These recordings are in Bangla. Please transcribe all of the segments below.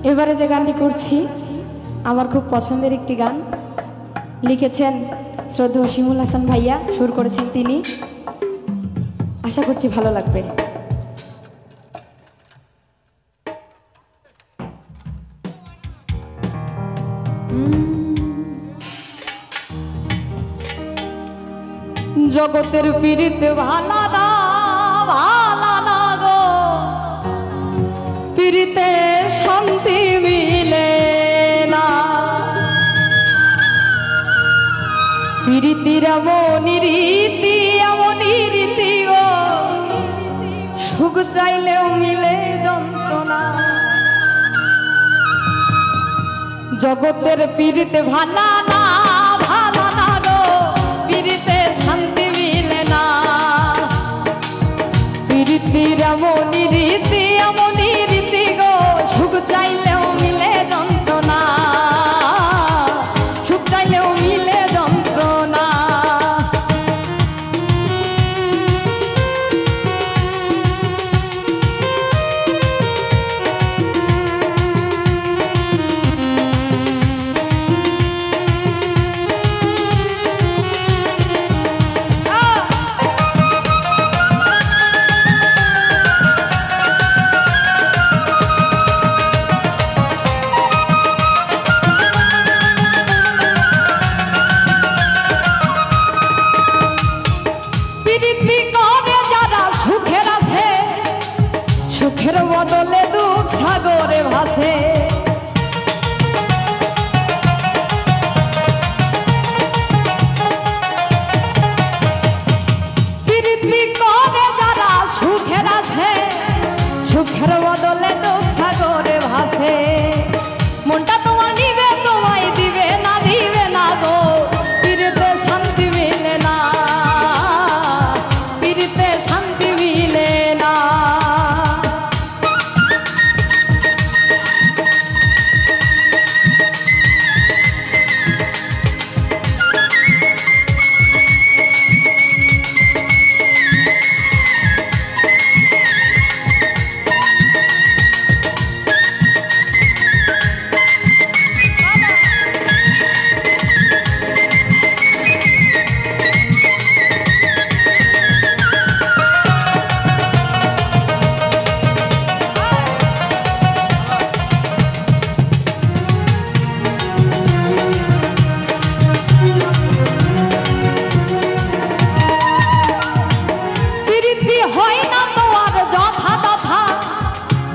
এবারে যে গানটি করছি আমার খুব পছন্দের একটি গান, লিখেছেন শ্রদ্ধেয় শিমুল হাসান ভাইয়া, সুর করেছেন তিনি। আশা করছি ভালো লাগবে। জগতের পীড়িত ভালা না গো, পীড়িতে শান্তি মিলে না, পীড়িতির এমনই রীতি গো, সুখ চাইলেও মিলে যন্ত্রণা। জগতের পীড়িত ভালা না গো, পীড়িতে শান্তি মিলে না, পীড়িতির এমনই রীতি গো, সুখ চাইলেও মিলে যন্ত্রণা, সুখ চাইলেও মিলে যন্ত্রণা। সুখের বদলে দুঃখ সাগরে ভাসে, প্রীতি করে যারা সুখের আছে, সুখের বদলে দুঃখ সাগরে ভাসে। মনটা তোমার নিবে, তোমায় দিবে না গো, পীড়িতে শান্তি মিলে না, পীড়িতে শান্তি মিলে না।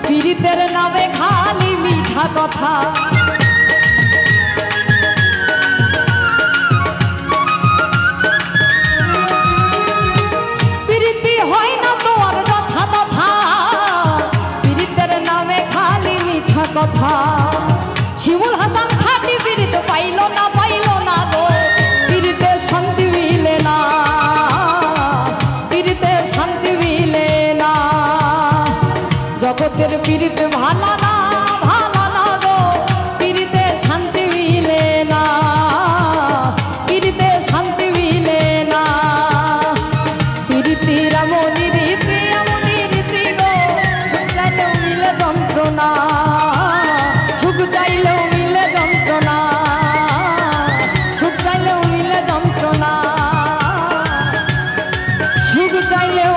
পীড়িতের নামে খালি মিঠা কথা, পীড়িতি হয় না তোমার যথা তথা, পীড়িতের নামে খালি মিঠা কথা। শিমুল হাসান খাটি পীড়িত পাইল না গো, পীড়িতে শান্তি মিলে না, পীড়িতে শান্তি মিলে না। জগতের পীড়িত ভালা না গো, পীড়িতে শান্তি মিলে না, পীড়িতে শান্তি মিলে না। পীড়িতির এমনই রীতি গো, সুখ চাইলেও মিলে যন্ত্রণা, সুখ চাইলেও মিলে যন্ত্রণা, সুখ চাইলেও মিলে যন্ত্রণা, সুখ চাইলেও